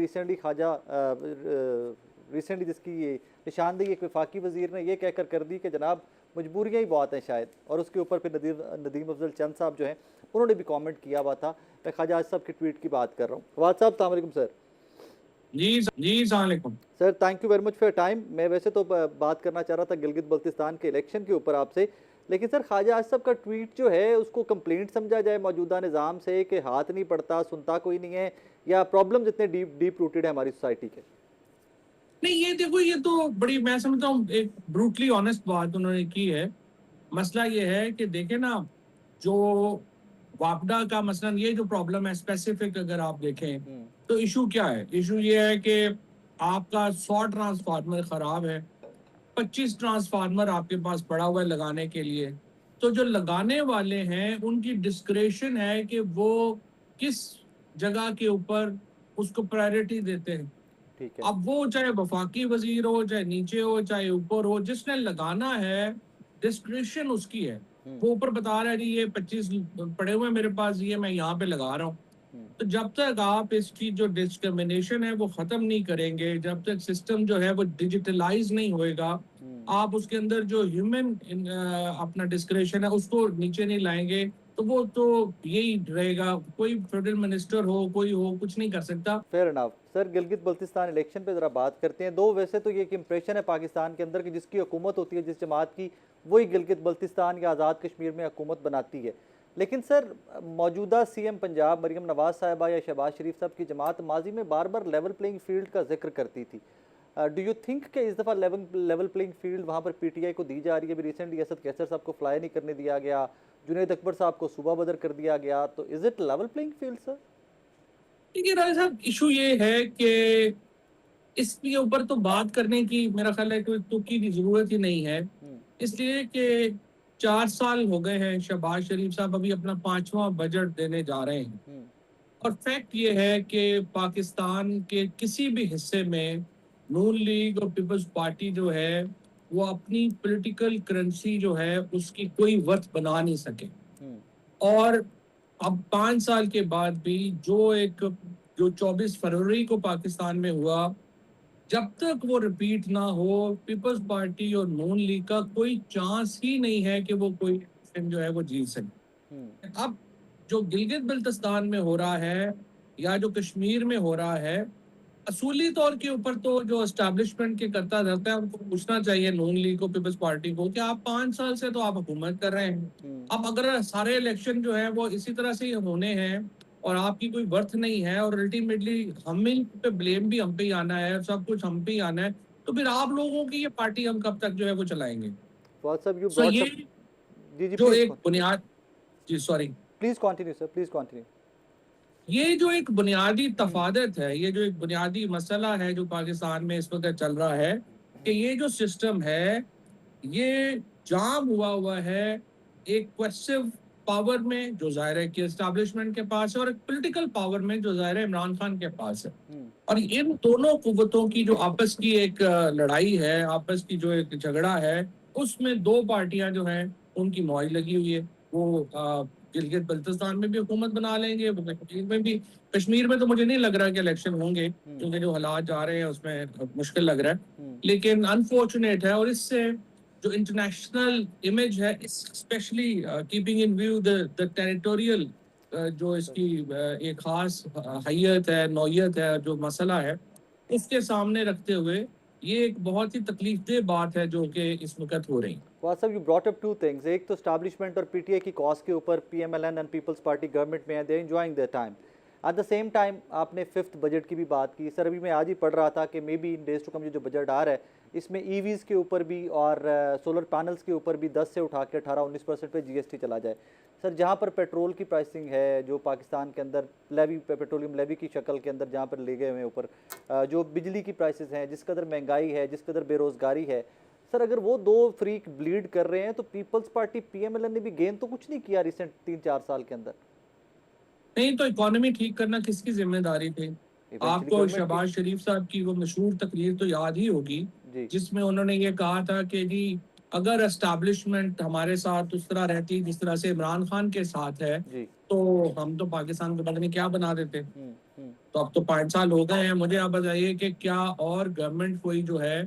रिसेंटली जिसकी ये निशानदेही एक वफाकी वज़ीर ने ये कहकर कर दी कि जनाब मजबूरियाँ ही बहुत हैं शायद, और उसके ऊपर फिर नदीम अफजल चंद साहब जो हैं उन्होंने भी कमेंट किया हुआ था। मैं ख्वाजा साहब की ट्वीट की बात कर रहा हूँ। फवाद साहब अस्सलाम वालेकुम सर। जी अस्सलाम वालेकुम। Sir thank you very much for time. मैं वैसे तो बात करना चाह रहा था गिलगित बल्तिस्तान के इलेक्शन के ऊपर आपसे, लेकिन सर ख्वाजा आसिफ का ट्वीट जो है उसको कंप्लेंट समझा जाए मौजूदा निज़ाम से कि हाथ नहीं पड़ता, सुनता कोई नहीं है, या प्रॉब्लम जितने डीप डीप रूटेड है हमारी सोसाइटी के? नहीं, ये देखो, ये तो बड़ी, मैं समझता हूँ एक ब्रूटली ऑनेस्ट बात उन्होंने की है। मसला ये है कि देखे ना, जो वापडा का मसलन ये जो प्रॉब्लम है स्पेसिफिक, अगर आप देखें हम्म। तो इशू क्या है? इशू ये है कि आपका 100 ट्रांसफार्मर खराब है, 25 ट्रांसफार्मर आपके पास पड़ा हुआ है लगाने के लिए। तो जो लगाने वाले हैं उनकी डिस्क्रेशन है कि वो किस जगह के ऊपर उसको प्रायोरिटी देते हैं। ठीक है। अब वो चाहे वफाकी वजीर हो, चाहे नीचे हो, चाहे ऊपर हो, जिसने लगाना है डिस्क्रिप्शन उसकी है। हम्म। वो ऊपर बता रहा है जी ये 25 पड़े हुए हैं मेरे पास, ये मैं यहाँ पे लगा रहा हूँ। हम्म। तो जब तक आप इसकी जो डिस्क्रिमिनेशन है वो खत्म नहीं करेंगे, जब तक सिस्टम जो है वो डिजिटलाइज नहीं होएगा, हम्म। आप उसके अंदर जो ह्यूमन अपना डिस्क्रिप्शन है उसको नीचे नहीं लाएंगे, तो वो तो यही रहेगा। कोई फेडरल मिनिस्टर हो, कोई हो, कुछ नहीं कर सकता। Fair enough. Sir Gilgit Baltistan election पे ज़रा बात करते हैं। दो वैसे तो ये एक इम्प्रेशन है पाकिस्तान के अंदर कि जिसकी हुकूमत होती है जिस जमात की, वही गिलगित बल्तिस्तान या आज़ाद कश्मीर में हुकूमत बनाती है। लेकिन सर मौजूदा सीएम पंजाब मरीम नवाज साहिबा या शहबाज शरीफ साहब की जमात माजी में बार बार लेवल प्लेइंग फील्ड का जिक्र करती थी। डू यू थिंक कि इस दफ़ा लेवल प्लेइंग फील्ड वहाँ पर पीटीआई को दी जा रही है? अभी रिसेंटली असद कैसर साहब को फ्लाई नहीं करने दिया गया, जुनैद अकबर साहब को सूबा बदर कर दिया गया, तो is it level playing field sir? देखिए राय साहब, इशू ये है कि इसके ऊपर तो बात करने की मेरा ख्याल है कोई तुकी की जरूरत ही नहीं है। इसलिए कि 4 साल हो गए हैं, शहबाज शरीफ साहब अभी अपना 5वां बजट देने जा रहे हैं। और फैक्ट ये है कि पाकिस्तान के किसी भी हिस्से में नून लीग और पीपल्स पार्टी जो है वो अपनी पॉलिटिकल करेंसी जो है उसकी कोई वर्थ बना नहीं सके। और अब 5 साल के बाद भी जो 24 फरवरी को पाकिस्तान में हुआ, जब तक वो रिपीट ना हो, पीपल्स पार्टी और नून लीग का कोई चांस ही नहीं है कि वो कोई इलेक्शन जो है वो जीत सके। अब जो गिलगित बल्तिस्तान में हो रहा है या जो कश्मीर में हो रहा है, असूली तौर के ऊपर तो जो एस्टैब्लिशमेंट के करता रहता है उनको पूछना चाहिए, नून लीग को, पीपल्स पार्टी को, कि आप 5 साल से तो आप हुकूमत कर रहे हैं। अब अगर सारे इलेक्शन जो है वो इसी तरह से होने हैं और आपकी कोई वर्थ नहीं है और अल्टीमेटली हम ही पे ब्लेम भी हम पे ही आना है, सब कुछ हम पे ही आना है, तो फिर आप लोगों की ये पार्टी हम कब तक जो है वो चलाएंगे? Fawad sahab you so brought ये अप। जी जी जो प्लीज एक बुनियाद, जी sorry, please continue sir, please continue. ये जो एक बुनियादी तफादत है, ये जो एक बुनियादी मसला है जो पाकिस्तान में इस वक्त चल रहा है, कि ये जो सिस्टम है ये जाम हुआ है एक क्वेश्चन पावर में जो जाहिर है कि एस्टैब्लिशमेंट के पास है, और एक पॉलिटिकल पावर में जो जाहिर है इमरान खान के पास है। और इन दोनों कुव्वतों की जो आपस की एक लड़ाई है, आपस की जो एक झगड़ा है, उसमें दो पार्टियां जो हैं उनकी मौज लगी हुई है। वो गिलगित बल्तिस्तान में भी हुकूमत बना लेंगे, वो कश्मीर में भी। कश्मीर में तो मुझे नहीं लग रहा कि इलेक्शन होंगे, क्योंकि जो हालात जा रहे हैं उसमें मुश्किल लग रहा है। लेकिन अनफॉर्चुनेट है, और इससे जो इंटरनेशनल इमेज है, specially keeping in view the territorial, जो इसकी एक खास हैयत है, नौयत है, जो मसला है, उसके सामने रखते हुए ये एक बहुत ही तकलीफदेह बात है जो कि इस वक्त हो रही है। Fawad sahab you brought up two things. एक तो स्टैब्लिशमेंट और पीटीआई की कॉज के ऊपर PMLN and Peoples Party government में है, they enjoying their time. At the same time आपने फिफ्थ बजट की भी बात की सर। अभी मैं आज ही पढ़ रहा था कि maybe in days to come जो बजट आ रहा है इसमें ईवीज़ के ऊपर भी और सोलर पैनल्स के ऊपर भी 10 से उठा के 18-19% पे जीएसटी चला जाए। सर जहाँ पर पेट्रोल की प्राइसिंग है जो पाकिस्तान के अंदर लेवी पेट्रोलियम लेवी की शक्ल के अंदर जहाँ पर ले गए हुए ऊपर, जो बिजली की प्राइसेस हैं, जिस कदर महंगाई है, जिस कदर बेरोज़गारी है, सर अगर वो दो फ्रीक ब्लीड कर रहे हैं तो पीपल्स पार्टी पीएमएलएन ने भी गेन तो कुछ नहीं किया रिसेंट 3-4 साल के अंदर। नहीं तो इकोनॉमी ठीक करना किसकी जिम्मेदारी थी? इवेंचुअली आपको गवर्नमेंट की। शहबाज शरीफ साहब की वो मशहूर तकरीर तो याद ही होगी, जी जिसमें उन्होंने ये कहा था कि जी अगर एस्टैब्लिशमेंट हमारे साथ उस तरह रहती जिस तरह से इमरान खान के साथ है, जी। तो हम तो पाकिस्तान को पता नहीं क्या बना देते। हम्म। तो अब तो 5 साल हो गए हैं। मुझे आप बताइए कि क्या और गवर्नमेंट कोई जो है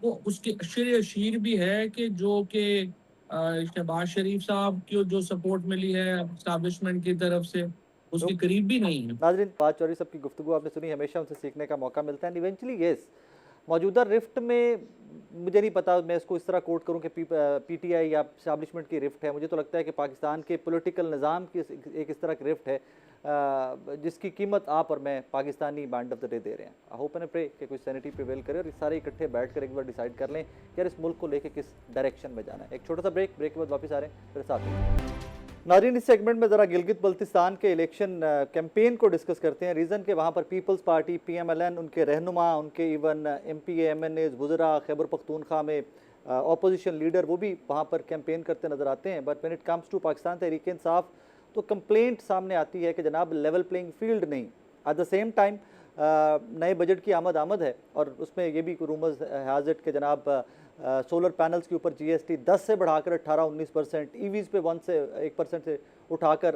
वो उसके अशर अशीर भी है कि जो कि शहबाज शरीफ साहब की जो सपोर्ट मिली है एस्टैब्लिशमेंट की तरफ से, उसके करीब भी नहीं है। नाज़रीन, बात चौरी साहब की गुफ्तगू आपने सुनी, हमेशा उनसे सीखने का मौका मिलता है। इवेंचुअली येस, मौजूदा रिफ्ट में मुझे नहीं पता मैं इसको इस तरह कोट करूं कि पीटीआई या एस्टैब्लिशमेंट की रिफ्ट है। मुझे तो लगता है कि पाकिस्तान के पॉलिटिकल निज़ाम की एक इस तरह की रिफ्ट है जिसकी कीमत आप और मैं Pakistani end of the day they रहे हैं। आई होप एंड प्रे कि कुछ सैनिटी प्रिवेल करे और सारे इकट्ठे बैठ कर एक बार डिसाइड कर लें कि यार इस मुल्क को लेकर किस डायरेक्शन में जाना है। एक छोटा सा ब्रेक के बाद वापस आ रहे हैं फिर साथ में। नाज़रीन, इस सेगमेंट में ज़रा गिलगित बल्तिस्तान के इलेक्शन कैंपेन को डिस्कस करते हैं। रीज़न के वहाँ पर पीपल्स पार्टी, PMLN, उनके रहनुमा, उनके इवन MPA MNAs, वुज़रा, खैबर पख्तूनख्वा में अपोजिशन लीडर, वो भी वहाँ पर कैंपेन करते नज़र आते हैं। But when it comes to Pakistan Tehreek Insaf तो कंप्लेंट सामने आती है कि जनाब लेवल प्लेइंग फील्ड नहीं। एट द सेम टाइम नए बजट की आमद है और उसमें ये भी रूमर्स हाजिर के जनाब सोलर पैनल्स के ऊपर GST 10 से बढ़ाकर 18-19%, EVs पे 1 से 1% से उठाकर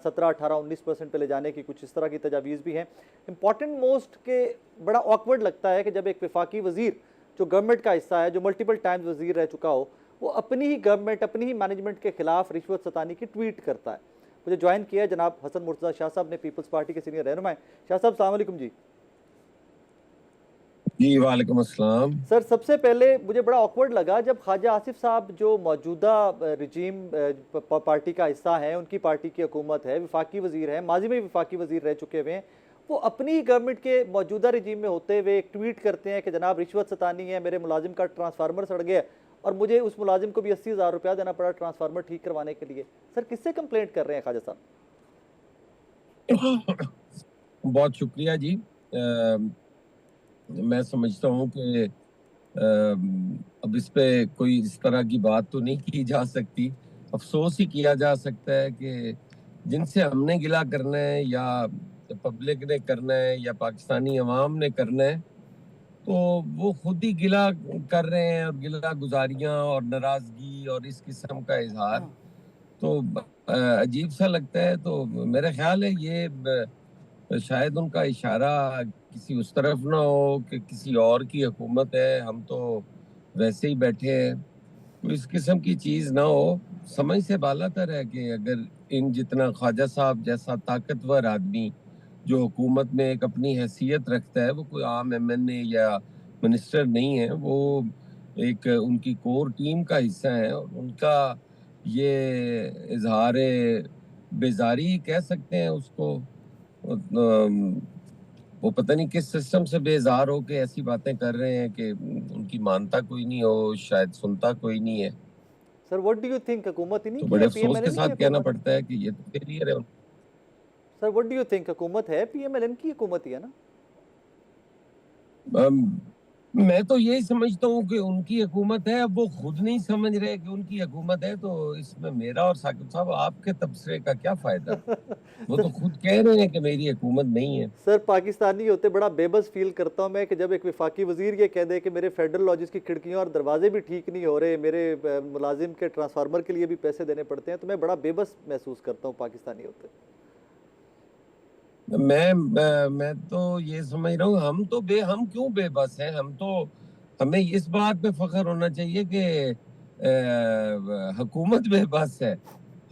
17-18-19% पे ले जाने की कुछ इस तरह की तजावीज़ भी हैं। इम्पॉर्टेंट मोस्ट के बड़ा ऑकवर्ड लगता है कि जब एक वफाकी वज़ीर जो गवर्नमेंट का हिस्सा है, जो मल्टीपल टाइम्स वज़ीर रह चुका हो, वो अपनी ही गवर्नमेंट, अपनी ही मैनेजमेंट के खिलाफ रिश्वत सतानी की ट्वीट करता है। मुझे ज्वाइन किया है जनाब हसन मुर्तज़ा शाह साहब ने, पीपल्स पार्टी के सीनियर रहनुमा। शाह साहब अस्सलाम वालेकुम जी। जी वालेकुम अस्सलाम। सर, सबसे पहले मुझे बड़ा ऑकवर्ड लगा जब ख्वाजा आसिफ साहब जो मौजूदा रिजीम पार्टी का हिस्सा है, उनकी पार्टी की हुकूमत है, वफाकी वज़ीर है, माजी में वफाकी वज़ीर रह चुके हुए हैं, वो अपनी ही गवर्नमेंट के मौजूदा रिजीम में होते हुए एक ट्वीट करते हैं कि जनाब रिश्वत सतानी है, मेरे मुलाजिम का ट्रांसफार्मर सड़ गया और मुझे उस मुलाजिम को भी 80,000 रुपया देना पड़ा ट्रांसफार्मर ठीक करवाने के लिए। सर, किससे कंप्लेंट कर रहे हैं ख्वाजा साहब? बहुत शुक्रिया जी। मैं समझता हूँ कि अब इस पे कोई इस तरह की बात तो नहीं की जा सकती। अफसोस ही किया जा सकता है कि जिनसे हमने गिला करना है या पब्लिक ने करना है या पाकिस्तानी अवाम ने करना है, तो वो खुद ही गिला कर रहे हैं और गिला गुजारियां और नाराजगी और इस किस्म का इजहार तो अजीब सा लगता है। तो मेरा ख्याल है ये शायद उनका इशारा किसी उस तरफ ना हो कि किसी और की हुकूमत है, हम तो वैसे ही बैठे हैं, तो इस किस्म की चीज ना हो। समझ से बालातर है कि अगर इन जितना ख्वाजा साहब जैसा ताकतवर आदमी जो हुकूमत में एक अपनी हैसियत रखता है, वो कोई आम MNA या मिनिस्टर नहीं है, वो एक उनकी कोर टीम का हिस्सा है और उनका ये इजहार बेजारी कह सकते हैं उसको। वो पता नहीं किस सिस्टम से बेजार हो के ऐसी बातें कर रहे हैं कि उनकी मानता कोई नहीं हो, शायद सुनता कोई नहीं है। Sir, what do you think, हुकूमत ही नहीं तो की बड़े है, अफसोस के PMLN की साथ कहना हुकूमत? पड़ता है कि ये तो फेलियर है। Sir, what do you think, हुकूमत है, PMLN की हुकूमत ही है ना? मैं तो यही समझता हूँ कि उनकी हुकूमत है। अब वो खुद नहीं समझ रहे कि उनकी हुकूमत है, तो इसमें मेरा और साकिब साहब आपके तबसरे का क्या फायदा। वो तो खुद कह रहे हैं कि मेरी हुकूमत नहीं है। सर, पाकिस्तानी होते बड़ा बेबस फील करता हूँ मैं कि जब एक वफाकी वजीर ये कह दे कि मेरे फेडरल लॉजिस की खिड़कियाँ और दरवाजे भी ठीक नहीं हो रहे, मेरे मुलाजिम के ट्रांसफार्मर के लिए भी पैसे देने पड़ते हैं, तो मैं बड़ा बेबस महसूस करता हूँ पाकिस्तानी होते। मैं तो ये समझ रहा हूँ, हम क्यों बेबस हैं। हमें इस बात पे फख्र होना चाहिए कि हुकूमत बेबस है।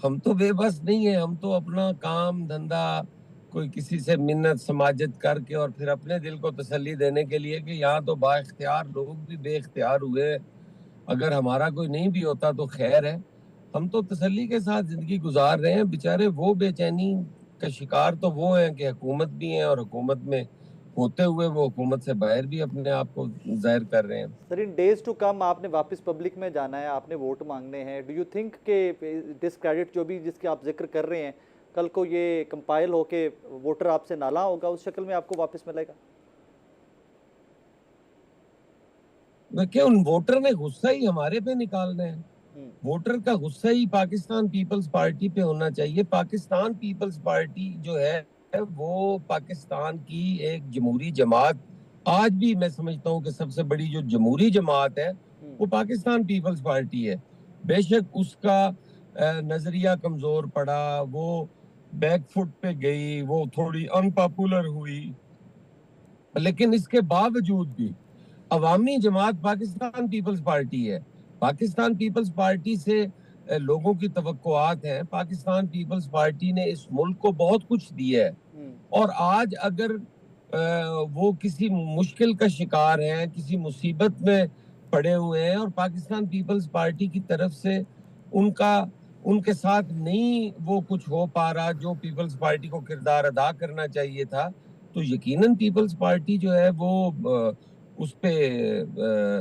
हम तो बेबस नहीं है। हम तो अपना काम धंधा कोई किसी से मिन्नत समाजत करके और फिर अपने दिल को तसल्ली देने के लिए कि यहाँ तो बाइख्तियार लोग भी बेख्तियार हुए, अगर हमारा कोई नहीं भी होता तो खैर है। हम तो तसल्ली के साथ जिंदगी गुजार रहे हैं। बेचारे वो बेचैनी का शिकार तो वो हैं कि हुकूमत भी है और हुकूमत में होते हुए वो हुकूमत से बाहर भी अपने आप को जाहिर कर रहे हैं। Sir, in days to come आपने वापस पब्लिक में जाना है, आपने वोट मांगने हैं। डू यू थिंक के डिसक्रेडिट जो भी जिसके आप जिक्र कर रहे हैं, कल को ये कंपाइल होके वोटर आपसे नाला होगा, उस शक्ल में आपको वापस मिलेगा? क्या उन वोटर ने गुस्सा ही हमारे पे निकालना है? वोटर का गुस्सा ही पाकिस्तान पीपल्स पार्टी पे होना चाहिए। पाकिस्तान पीपल्स पार्टी जो है वो पाकिस्तान की एक जमहूरी जमात, आज भी मैं समझता हूँ कि सबसे बड़ी जो जमहूरी जमात है वो पाकिस्तान पीपल्स पार्टी है। बेशक उसका नजरिया कमजोर पड़ा, वो बैकफुट पे गई, वो थोड़ी अनपॉपुलर हुई, लेकिन इसके बावजूद भी अवामी जमात पाकिस्तान पीपल्स पार्टी है। पाकिस्तान पीपल्स पार्टी से लोगों की तवक्कुआत हैं। पाकिस्तान पीपल्स पार्टी ने इस मुल्क को बहुत कुछ दिया है, और आज अगर वो किसी मुश्किल का शिकार हैं, किसी मुसीबत में पड़े हुए हैं, और पाकिस्तान पीपल्स पार्टी की तरफ से उनका उनके साथ नहीं वो कुछ हो पा रहा जो पीपल्स पार्टी को किरदार अदा करना चाहिए था, तो यकीनन पीपल्स पार्टी जो है वो उस पे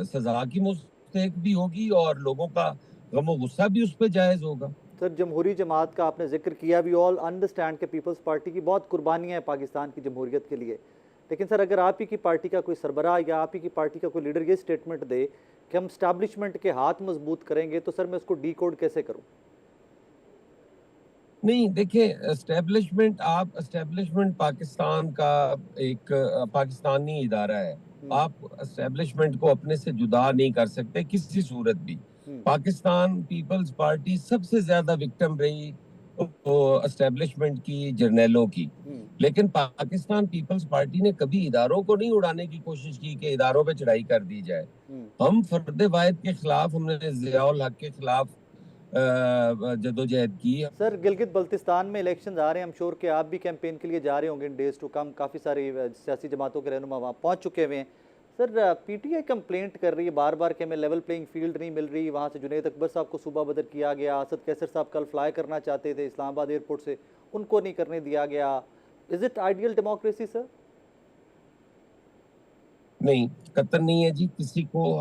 सजा की मुस्तहिक भी होगी, और लोगों का गम गुस्सा भी उस पे जायज होगा। सर, जमहूरी जमात का आपने जिक्र किया, वी ऑल अंडरस्टैंड कि पीपल्स पार्टी की बहुत कुर्बानियां हैं पाकिस्तान की जमहूरियत के लिए, लेकिन सर अगर आप ही की पार्टी का कोई सरबराह या आप ही की पार्टी का कोई लीडर ये स्टेटमेंट दे कि हम स्टैब्लिशमेंट के हाथ मजबूत करेंगे, तो सर मैं उसको डी कोड कैसे करूँ? नहीं, देखिए, एस्टेब्लिशमेंट पाकिस्तान का एक पाकिस्तानी इदारा है। आप एस्टेब्लिशमेंट को अपने से जुदा नहीं कर सकते किसी सूरत भी। पाकिस्तान पीपल्स पार्टी सबसे ज्यादा विक्टिम रही एस्टेब्लिशमेंट की, जर्नैलों की। लेकिन पाकिस्तान पीपल्स पार्टी ने कभी इदारों को नहीं उड़ाने की कोशिश की कि इदारों पे चढ़ाई कर दी जाए। हम फर्द वाहिद के खिलाफ, हमने जियाउल हक के खिलाफ जदोजहद की। सर, गिलगित बल्तिस्तान में इलेक्शंस आ रहे हैं, हम श्योर कि आप भी कैंपेन के लिए जा रहे होंगे इन डेज टू कम। काफ़ी सारी सियासी जमातों के रहनुमा वहाँ पहुँच चुके हुए हैं। सर, पीटीआई कंप्लेंट कर रही है बार बार कि हमें लेवल प्लेइंग फील्ड नहीं मिल रही। वहाँ से जुनैद अकबर साहब को सूबा बदर किया गया, असद कैसर साहब कल फ्लाई करना चाहते थे इस्लामाबाद एयरपोर्ट से, उनको नहीं करने दिया गया। Is it ideal democracy sir? नहीं, कतई नहीं है जी।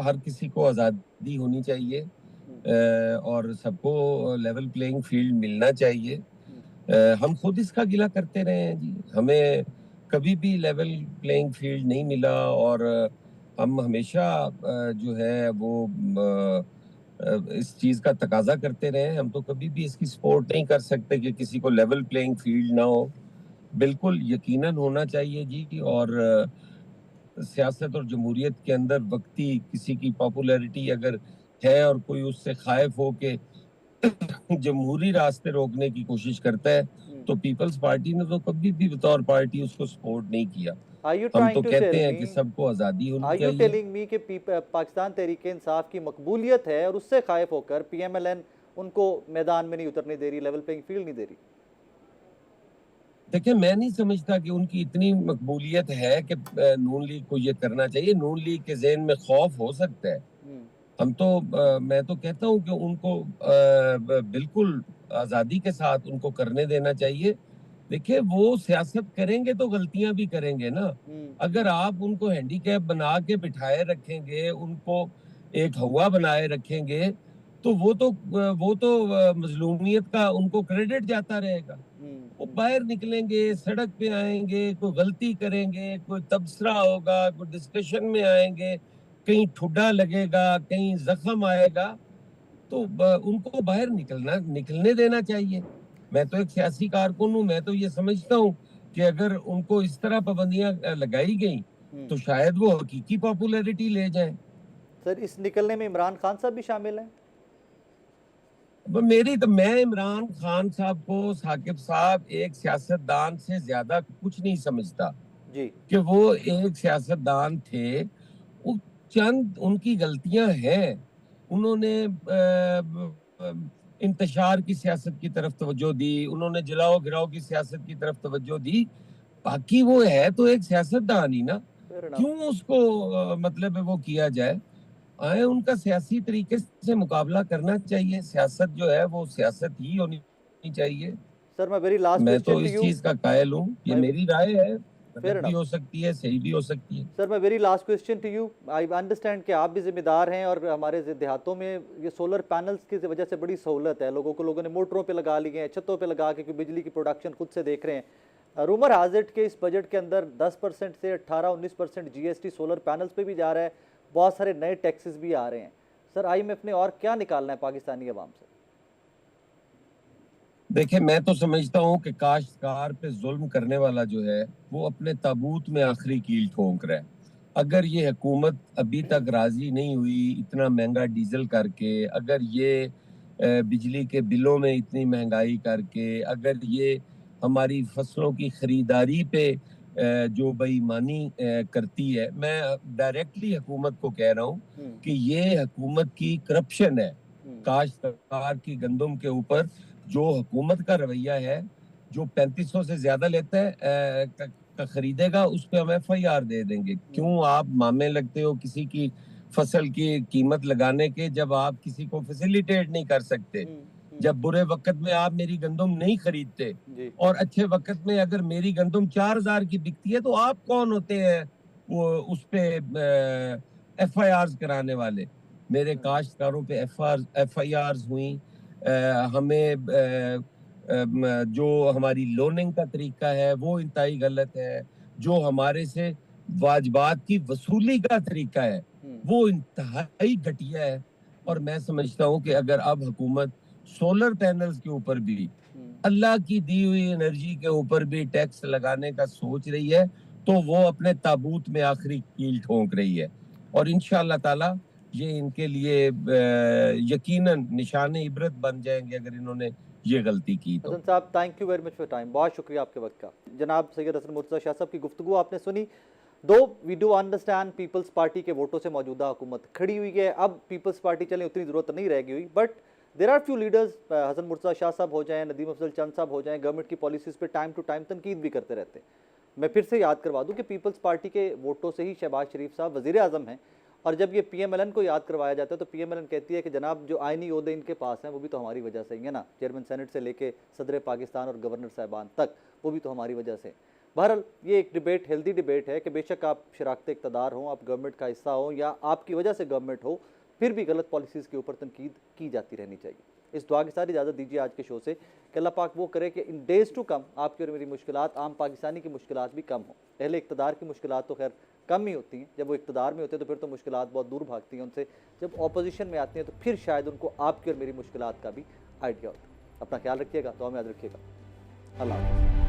हर किसी को आज़ादी होनी चाहिए, और सबको लेवल प्लेइंग फील्ड मिलना चाहिए। हम खुद इसका गिला करते रहे हैं जी, हमें कभी भी लेवल प्लेइंग फील्ड नहीं मिला, और हम हमेशा जो है वो इस चीज का तकाजा करते रहे। हम तो कभी भी इसकी सपोर्ट नहीं कर सकते कि किसी को लेवल प्लेइंग फील्ड ना हो। बिल्कुल यकीनन होना चाहिए जी। और सियासत और जमहूरियत के अंदर वक्ती किसी की पॉपुलैरिटी अगर है और कोई उससे खाइफ हो के जमहूरी रास्ते रोकने की कोशिश करता है, तो पीपल्स पार्टी ने तो कभी भी बतौर पार्टी उसको सपोर्ट नहीं किया। हम तो कहते हैं कि सबको आज़ादी होनी चाहिए। टेलिंग मी कि पाकिस्तान तहरीक इंसाफ की मकबूलियत है और उससे खाइफ होकर पीएमएलएन उनको मैदान में नहीं उतरने दे रही, लेवल प्लेइंग फील्ड नहीं दे रही? देखिए, मैं नहीं समझता कि उनकी इतनी मकबूलियत है कि नून लीग को ये करना चाहिए। नून लीग के ज़हन में खौफ हो सकता है। मैं तो कहता हूँ कि उनको बिल्कुल आज़ादी के साथ उनको करने देना चाहिए। देखिए, वो सियासत करेंगे तो गलतियां भी करेंगे ना। अगर आप उनको हैंडीकैप बना के बिठाए रखेंगे, उनको एक हवा बनाए रखेंगे, तो वो तो मजलूमियत का उनको क्रेडिट जाता रहेगा। वो बाहर निकलेंगे, सड़क पे आएंगे, कोई गलती करेंगे, कोई तबसरा होगा, कोई डिस्कशन में आएंगे, कहीं ठुड्डा लगेगा, कहीं जख्म आएगा, तो उनको बाहर निकलने देना चाहिए। मैं तो एक सियासी कारकुन हूँ, मैं तो ये समझता हूँ कि अगर उनको इस तरह पाबंदियां लगाई गई तो शायद वो हकीकी पॉपुलैरिटी ले जाएं। सर, इस निकलने में इमरान खान साहब भी शामिल हैं? मैं इमरान खान साहब को, साकिब साहब, एक सियासतदान से ज्यादा कुछ नहीं समझता जी। कि वो एक सियासतदान थे। वो चंद उनकी गलतियां हैं। उन्होंने इंतशार की सियासत की तरफ तवज्जो दी, उन्होंने जलाओ गिराओ की सियासत की तरफ तवज्जो दी। बाकी वो है तो एक सियासतदान ही ना, क्यों उसको मतलब वो किया जाए। आए उनका सियासी तरीके से मुकाबला करना चाहिए। सियासत जो है वो सियासत ही होनी चाहिए। सर, मैं तो इस चीज का कायल हूँ। ये मेरी राय है, गलत भी हो सकती है, सही भी हो सकती है। सर, मैं very last question to you. I understand कि आप भी जिम्मेदार हैं और हमारे देहातों में ये सोलर पैनल्स की वजह से बड़ी सहूलत है। लोगों ने मोटरों पे लगा लिए हैं, छतों पे लगा के बिजली की प्रोडक्शन खुद से देख रहे हैं। रूमर हैज इट के इस बजट के अंदर 10% से 18-19% जीएसटी सोलर पैनल्स पे भी जा रहा है। बहुत सारे नए टैक्सेस भी आ रहे हैं। सर, आईएमएफ ने और क्या निकालना है पाकिस्तानी अवाम से? देखिए, मैं तो समझता हूँ कि काश्तकार पे जुल्म करने वाला जो है वो अपने ताबूत में आखिरी कील ठोंक रहा है। अगर ये हुकूमत अभी तक राजी नहीं हुई इतना महंगा डीजल करके, अगर ये बिजली के बिलों में इतनी महंगाई करके, अगर ये हमारी फसलों की खरीदारी पे जो बेईमानी करती है, मैं डायरेक्टली हुकूमत को कह रहा हूँ कि ये हुकूमत की करप्शन है। काश्तकार की गंदम के ऊपर जो हुकूमत का रवैया है, जो 3500 से ज्यादा लेता है का खरीदेगा, उस पे हम FIR दे देंगे। क्यों आप मामे लगते हो किसी की फसल की कीमत लगाने के, जब आप किसी को फैसिलिटेट नहीं कर सकते, जब बुरे वक्त में आप मेरी गंदम नहीं खरीदते जी और अच्छे वक्त में अगर मेरी गंदम 4000 की बिकती है, तो आप कौन होते हैं वो उस पे FIRs कराने वाले? मेरे काश्तकारों पे FIRs हुई। हमें जो हमारी लोनिंग का तरीका है वो इंतहाई गलत है। जो हमारे से वाजबात की वसूली का तरीका है वो इंतहाई घटिया है। और मैं समझता हूँ कि अगर अब हुकूमत सोलर पैनल्स के ऊपर भी, अल्लाह की दी हुई एनर्जी के ऊपर भी टैक्स लगाने का सोच रही है, तो वो अपने ताबूत में आखिरी कील ठोंक रही है। और इंशाअल्लाह ताला ये इनके लिए यकीनन निशान इबरत बन जाएंगे अगर इन्होंने ये गलती की तो। हसन साहब, thank you very much for time, बहुत शुक्रिया आपके वक्त का। जनाब सैयद हसन मुर्तज़ा शाह साहब की गुफ्तगू आपने सुनी। Though we do understand peoples party के वोटों से मौजूदा हुकूमत खड़ी हुई है, अब पीपल्स पार्टी चलने उतनी ज़रूरत नहीं रह गई हुई, but there are few leaders, Hasan Murtaza Shah साहब हो जाएं, नदीम अफजल चंद साहब हो जाएं, गवर्नमेंट की पॉलिसीज़ पे टाइम टू टाइम तनकीद भी करते रहते हैं। मैं फिर से याद करवा दूं कि पीपल्स पार्टी के वोटों से ही शहबाज शरीफ साहब वज़ीर आज़म हैं, और जब ये PMLN को याद करवाया जाता है तो PMLN कहती है कि जनाब जो आइनी ओहदे इनके पास हैं वो भी तो हमारी वजह से ही है ना, चेयरमैन सेनेट से लेके सदर पाकिस्तान और गवर्नर साहबान तक, वो भी तो हमारी वजह से। बहरहाल ये एक डिबेट, हेल्दी डिबेट है कि बेशक आप शराकत इक़्तिदार हों, आप गवर्नमेंट का हिस्सा हो या आपकी वजह से गवर्नमेंट हो, फिर भी गलत पॉलिसीज़ के ऊपर तनकीद की जाती रहनी चाहिए। इस दुआ के साथ इजाज़त दीजिए आज के शो से कि अल्लाह पाक वो करे कि इन डेज़ टू कम आपकी और मेरी मुश्किलात, आम पाकिस्तानी की मुश्किलात भी कम हो। पहले इक़्तिदार की मुश्किलात तो खैर कम ही होती हैं, जब वो इक़्तिदार में होते हैं तो फिर तो मुश्किलात बहुत दूर भागती हैं उनसे, जब ऑपोजिशन में आती हैं तो फिर शायद उनको आपकी और मेरी मुश्किलात का भी आइडिया होता है। अपना ख्याल रखिएगा, तो हमें याद रखिएगा। अल्लाह हाफ़िज़।